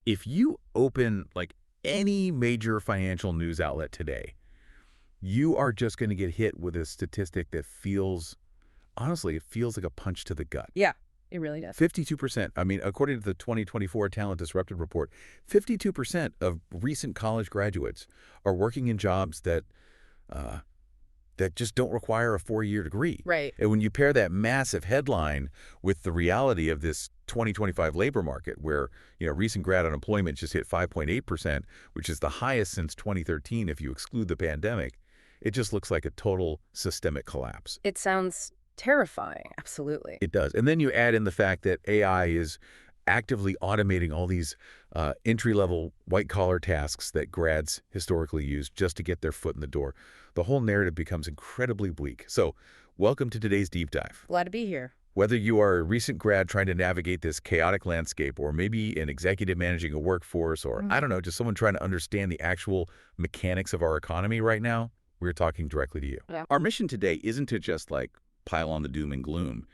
If you open like any major financial news outlet today, you are just going to get hit with a statistic that feels, honestly, it feels like a punch to the gut. Yeah, it really does. 52%. I mean, according to the 2024 Talent Disrupted Report, 52% of recent college graduates are working in jobs uh, that just don't require a 4-year degree. Right. And when you pair that massive headline with the reality of this 2025 labor market where, recent grad unemployment just hit 5.8%, which is the highest since 2013 if you exclude the pandemic, it just looks like a total systemic collapse. It sounds terrifying. Absolutely. It does. And then you add in the fact that AI is actively automating all these entry-level white-collar tasks that grads historically used just to get their foot in the door. The whole narrative becomes incredibly bleak. So welcome to today's deep dive. Glad to be here. Whether you are a recent grad trying to navigate this chaotic landscape, or maybe an executive managing a workforce, or I don't know, just someone trying to understand the actual mechanics of our economy right now, we're talking directly to you. Yeah. Our mission today isn't to just pile on the doom and gloom.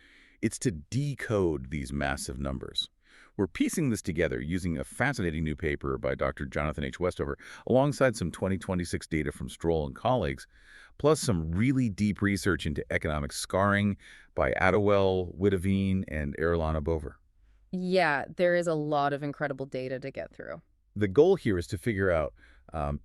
It's to decode these massive numbers. We're piecing this together using a fascinating new paper by Dr. Jonathan H. Westover, alongside some 2026 data from Stroll and colleagues, plus some really deep research into economic scarring by Attewell, Witteveen, and Erlana Bover. Yeah, there is a lot of incredible data to get through. The goal here is to figure out,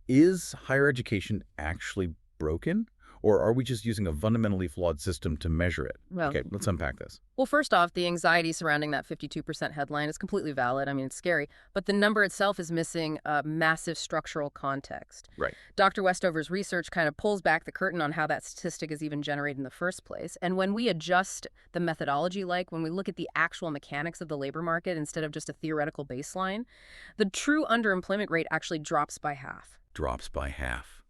is higher education actually broken? Or are we just using a fundamentally flawed system to measure it? Well, Okay, let's unpack this. Well, first off, the anxiety surrounding that 52% headline is completely valid. I mean, it's scary. But the number itself is missing a massive structural context. Right. Dr. Westover's research kind of pulls back the curtain on how that statistic is even generated in the first place. And when we adjust the methodology, when we look at the actual mechanics of the labor market instead of just a theoretical baseline, the true underemployment rate actually drops by half. Drops by half.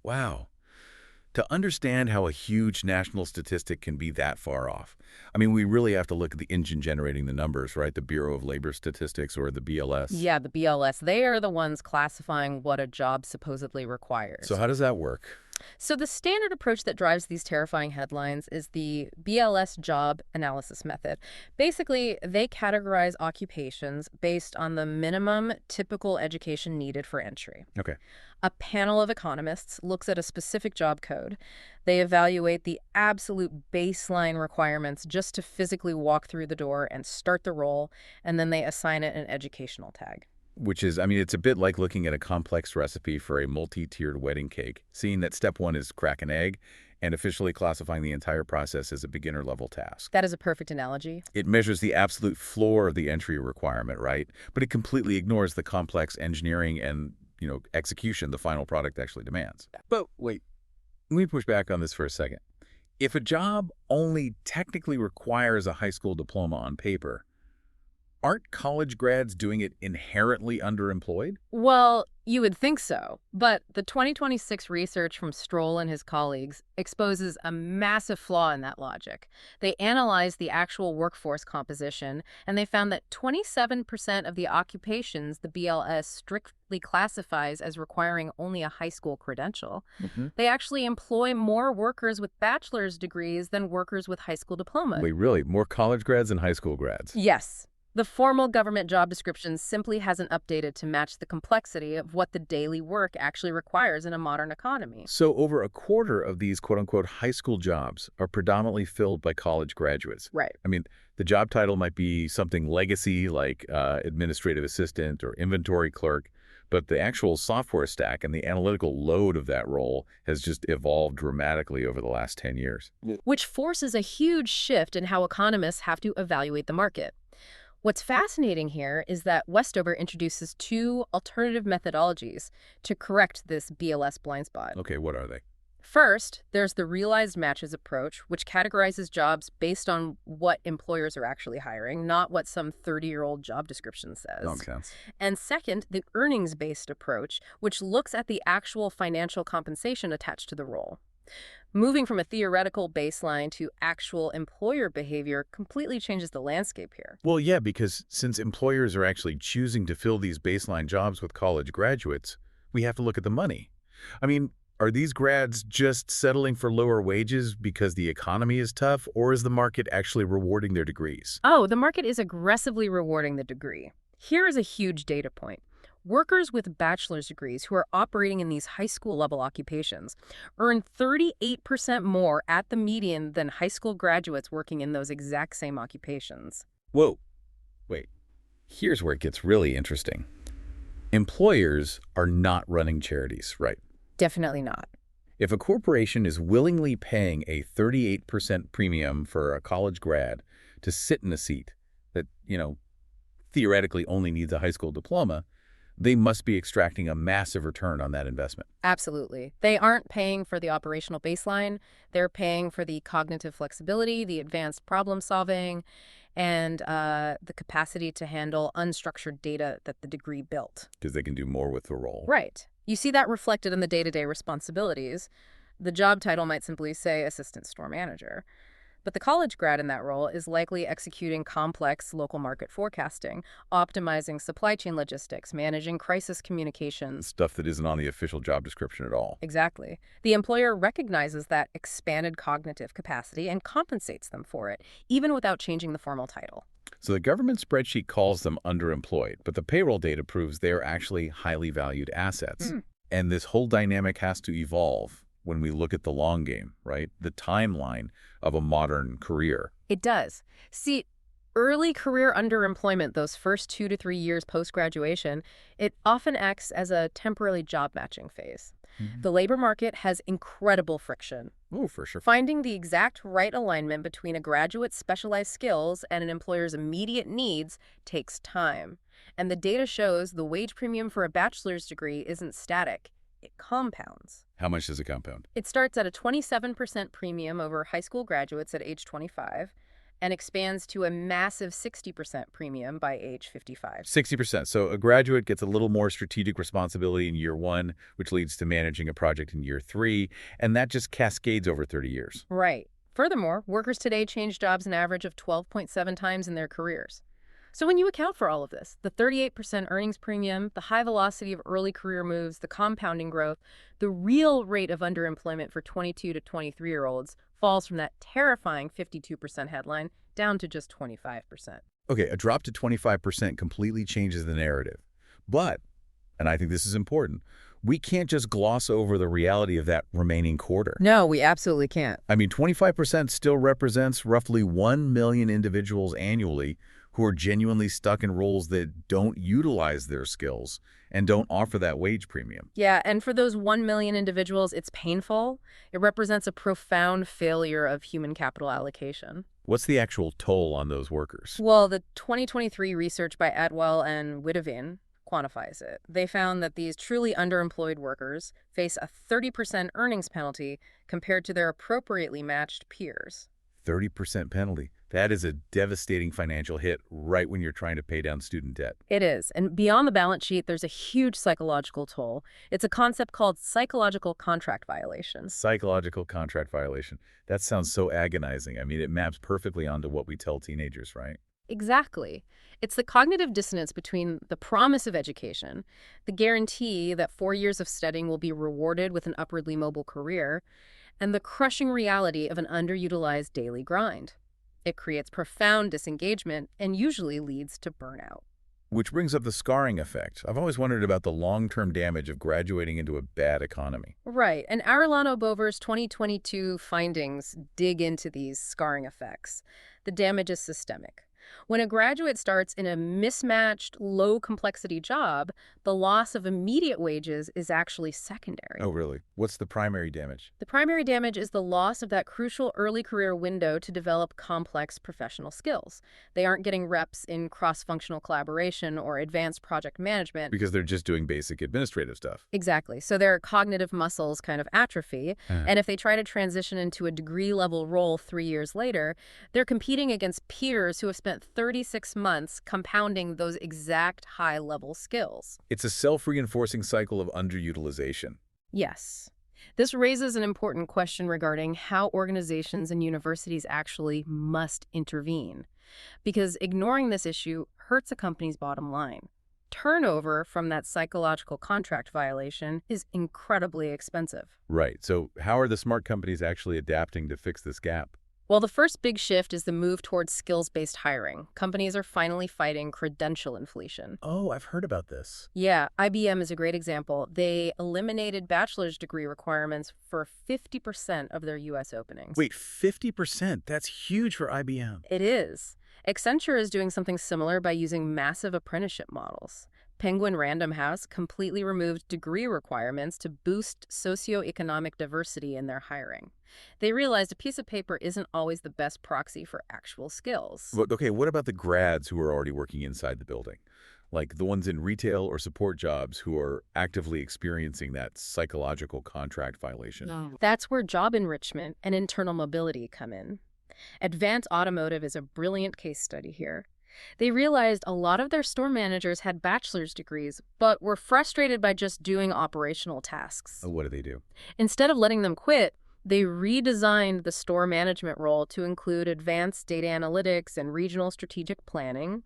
Wow. To understand how a huge national statistic can be that far off, I mean, we really have to look at the engine generating the numbers, right? The Bureau of Labor Statistics, or the BLS. Yeah, the BLS. They are the ones classifying what a job supposedly requires. So how does that work? So the standard approach that drives these terrifying headlines is the BLS job analysis method. Basically, they categorize occupations based on the minimum typical education needed for entry. Okay. A panel of economists looks at a specific job code. They evaluate the absolute baseline requirements just to physically walk through the door and start the role, and then they assign it an educational tag. Which is, I mean, it's a bit like looking at a complex recipe for a multi-tiered wedding cake, seeing that step one is crack an egg, and officially classifying the entire process as a beginner-level task. That is a perfect analogy. It measures the absolute floor of the entry requirement, right? But it completely ignores the complex engineering and, execution the final product actually demands. But wait, let me push back on this for a second. If a job only technically requires a high school diploma on paper, aren't college grads doing it inherently underemployed? Well, you would think so, but the 2026 research from Stroll and his colleagues exposes a massive flaw in that logic. They analyzed the actual workforce composition, and they found that 27% of the occupations the BLS strictly classifies as requiring only a high school credential. They actually employ more workers with bachelor's degrees than workers with high school diplomas. Wait, really? More college grads than high school grads? Yes. The formal government job description simply hasn't updated to match the complexity of what the daily work actually requires in a modern economy. So over a quarter of these quote-unquote high school jobs are predominantly filled by college graduates. Right. I mean, the job title might be something legacy like administrative assistant or inventory clerk, but the actual software stack and the analytical load of that role has just evolved dramatically over the last 10 years. Which forces a huge shift in how economists have to evaluate the market. What's fascinating here is that Westover introduces two alternative methodologies to correct this BLS blind spot. Okay, what are they? First, there's the realized matches approach, which categorizes jobs based on what employers are actually hiring, not what some 30-year-old job description says. Nonsense. And second, the earnings-based approach, which looks at the actual financial compensation attached to the role. Moving from a theoretical baseline to actual employer behavior completely changes the landscape here. Well, yeah, because since employers are actually choosing to fill these baseline jobs with college graduates, we have to look at the money. I mean, are these grads just settling for lower wages because the economy is tough, or is the market actually rewarding their degrees? Oh, the market is aggressively rewarding the degree. Here is a huge data point. Workers with bachelor's degrees who are operating in these high school level occupations earn 38% more at the median than high school graduates working in those exact same occupations. Whoa, wait. Here's where it gets really interesting. Employers are not running charities, right? Definitely not. If a corporation is willingly paying a 38% premium for a college grad to sit in a seat that, theoretically only needs a high school diploma, they must be extracting a massive return on that investment. Absolutely. They aren't paying for the operational baseline. They're paying for the cognitive flexibility, the advanced problem solving, and the capacity to handle unstructured data that the degree built. Because they can do more with the role. Right. You see that reflected in the day-to-day responsibilities. The job title might simply say assistant store manager. But the college grad in that role is likely executing complex local market forecasting, optimizing supply chain logistics, managing crisis communications. Stuff that isn't on the official job description at all. Exactly. The employer recognizes that expanded cognitive capacity and compensates them for it, even without changing the formal title. So the government spreadsheet calls them underemployed, but the payroll data proves they're actually highly valued assets. And this whole dynamic has to evolve when we look at the long game, right? The timeline of a modern career. It does. See, early career underemployment, those first 2 to 3 years post-graduation, it often acts as a temporary job matching phase. The labor market has incredible friction. Oh, for sure. Finding the exact right alignment between a graduate's specialized skills and an employer's immediate needs takes time. And the data shows the wage premium for a bachelor's degree isn't static. It compounds. How much does it compound? It starts at a 27% premium over high school graduates at age 25 and expands to a massive 60% premium by age 55. 60%. So a graduate gets a little more strategic responsibility in year 1, which leads to managing a project in year 3, and that just cascades over 30 years. Right. Furthermore, workers today change jobs an average of 12.7 times in their careers. So when you account for all of this, the 38% earnings premium, the high velocity of early career moves, the compounding growth, the real rate of underemployment for 22 to 23-year-olds falls from that terrifying 52% headline down to just 25%. Okay, a drop to 25% completely changes the narrative. But, and I think this is important, we can't just gloss over the reality of that remaining quarter. No, we absolutely can't. I mean, 25% still represents roughly 1 million individuals annually who are genuinely stuck in roles that don't utilize their skills and don't offer that wage premium. Yeah, and for those 1 million individuals, it's painful. It represents a profound failure of human capital allocation. What's the actual toll on those workers? Well, the 2023 research by Atwell and Witteveen quantifies it. They found that these truly underemployed workers face a 30% earnings penalty compared to their appropriately matched peers. 30% penalty. That is a devastating financial hit right when you're trying to pay down student debt. It is. And beyond the balance sheet, there's a huge psychological toll. It's a concept called psychological contract violation. Psychological contract violation. That sounds so agonizing. I mean, it maps perfectly onto what we tell teenagers, right? Exactly. It's the cognitive dissonance between the promise of education, the guarantee that 4 years of studying will be rewarded with an upwardly mobile career, and the crushing reality of an underutilized daily grind. It creates profound disengagement and usually leads to burnout. Which brings up the scarring effect. I've always wondered about the long-term damage of graduating into a bad economy. Right, and Arellano Bover's 2022 findings dig into these scarring effects. The damage is systemic. When a graduate starts in a mismatched, low-complexity job, the loss of immediate wages is actually secondary. Oh, really? What's the primary damage? The primary damage is the loss of that crucial early career window to develop complex professional skills. They aren't getting reps in cross-functional collaboration or advanced project management. Because they're just doing basic administrative stuff. Exactly. So their cognitive muscles kind of atrophy. And if they try to transition into a degree-level role 3 years later, they're competing against peers who have spent 36 months compounding those exact high-level skills. It's a self-reinforcing cycle of underutilization. Yes. This raises an important question regarding how organizations and universities actually must intervene, because ignoring this issue hurts a company's bottom line. Turnover from that psychological contract violation is incredibly expensive. Right. So how are the smart companies actually adapting to fix this gap? Well, the first big shift is the move towards skills-based hiring. Companies are finally fighting credential inflation. Oh, I've heard about this. Yeah, IBM is a great example. They eliminated bachelor's degree requirements for 50% of their U.S. openings. Wait, 50%? That's huge for IBM. It is. Accenture is doing something similar by using massive apprenticeship models. Penguin Random House completely removed degree requirements to boost socioeconomic diversity in their hiring. They realized a piece of paper isn't always the best proxy for actual skills. But, okay, what about the grads who are already working inside the building? Like the ones in retail or support jobs who are actively experiencing that psychological contract violation. No. That's where job enrichment and internal mobility come in. Advanced Automotive is a brilliant case study here. They realized a lot of their store managers had bachelor's degrees, but were frustrated by just doing operational tasks. Oh, what do they do? Instead of letting them quit, they redesigned the store management role to include advanced data analytics and regional strategic planning.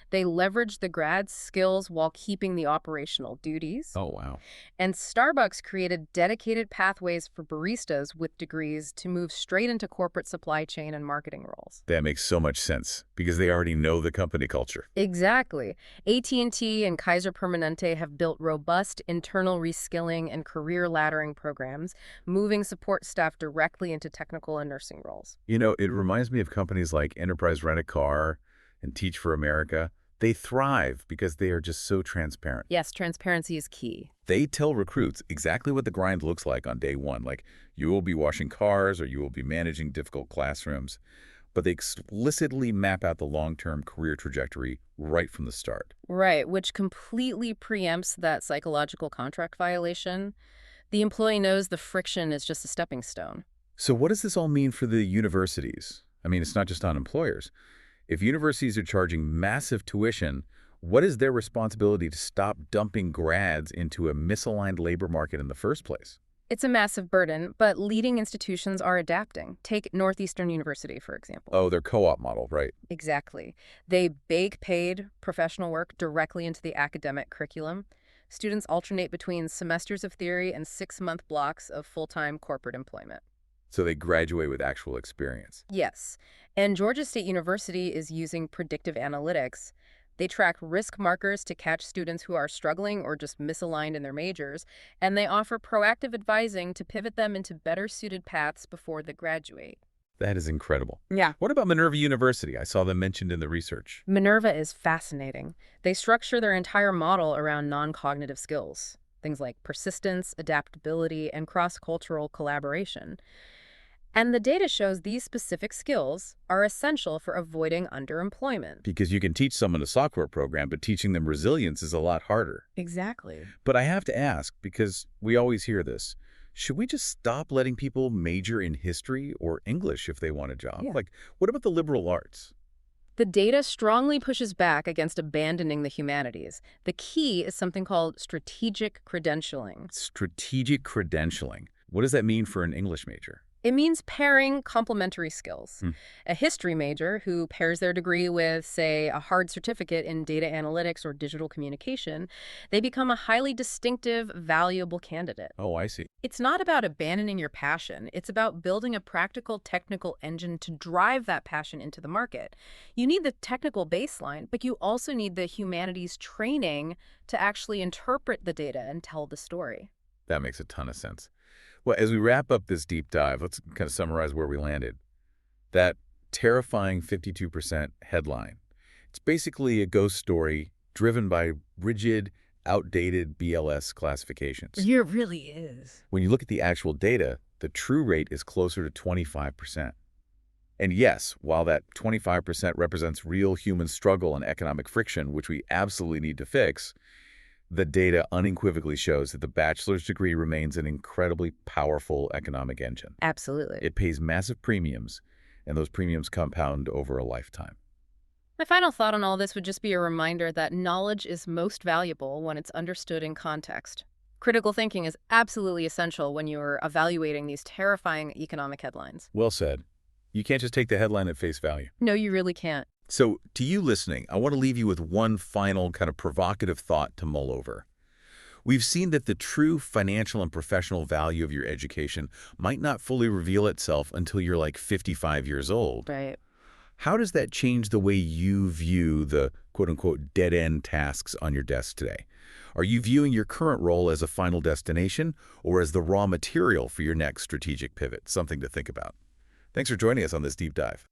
They leveraged the grad's skills while keeping the operational duties. Oh, wow. And Starbucks created dedicated pathways for baristas with degrees to move straight into corporate supply chain and marketing roles. That makes so much sense because they already know the company culture. Exactly. AT&T and Kaiser Permanente have built robust internal reskilling and career laddering programs, moving support staff directly into technical and nursing roles. You know, it reminds me of companies like Enterprise Rent-A-Car and Teach for America. They thrive because they are just so transparent. Yes, transparency is key. They tell recruits exactly what the grind looks like on day one, like you will be washing cars or you will be managing difficult classrooms, but they explicitly map out the long-term career trajectory right from the start. Right, which completely preempts that psychological contract violation. The employee knows the friction is just a stepping stone. So what does this all mean for the universities? I mean, it's not just on employers. If universities are charging massive tuition, what is their responsibility to stop dumping grads into a misaligned labor market in the first place? It's a massive burden, but leading institutions are adapting. Take Northeastern University, for example. Oh, their co-op model, right? Exactly. They bake paid professional work directly into the academic curriculum. Students alternate between semesters of theory and 6-month blocks of full-time corporate employment. So they graduate with actual experience. Yes, and Georgia State University is using predictive analytics. They track risk markers to catch students who are struggling or just misaligned in their majors, and they offer proactive advising to pivot them into better-suited paths before they graduate. That is incredible. Yeah. What about Minerva University? I saw them mentioned in the research. Minerva is fascinating. They structure their entire model around non-cognitive skills, things like persistence, adaptability, and cross-cultural collaboration. And the data shows these specific skills are essential for avoiding underemployment. Because you can teach someone a software program, but teaching them resilience is a lot harder. Exactly. But I have to ask, because we always hear this, should we just stop letting people major in history or English if they want a job? Yeah. Like, what about the liberal arts? The data strongly pushes back against abandoning the humanities. The key is something called strategic credentialing. Strategic credentialing. What does that mean for an English major? It means pairing complementary skills. Hmm. A history major who pairs their degree with, say, a hard certificate in data analytics or digital communication, they become a highly distinctive, valuable candidate. Oh, I see. It's not about abandoning your passion. It's about building a practical technical engine to drive that passion into the market. You need the technical baseline, but you also need the humanities training to actually interpret the data and tell the story. That makes a ton of sense. Well, as we wrap up this deep dive, let's kind of summarize where we landed. That terrifying 52% headline. It's basically a ghost story driven by rigid, outdated BLS classifications. It really is. When you look at the actual data, the true rate is closer to 25%. And yes, while that 25% represents real human struggle and economic friction, which we absolutely need to fix, the data unequivocally shows that the bachelor's degree remains an incredibly powerful economic engine. Absolutely. It pays massive premiums, and those premiums compound over a lifetime. My final thought on all this would just be a reminder that knowledge is most valuable when it's understood in context. Critical thinking is absolutely essential when you're evaluating these terrifying economic headlines. Well said. You can't just take the headline at face value. No, you really can't. So, to you listening, I want to leave you with one final kind of provocative thought to mull over. We've seen that the true financial and professional value of your education might not fully reveal itself until you're like 55 years old. Right. How does that change the way you view the quote-unquote dead-end tasks on your desk today? Are you viewing your current role as a final destination or as the raw material for your next strategic pivot? Something to think about. Thanks for joining us on this deep dive.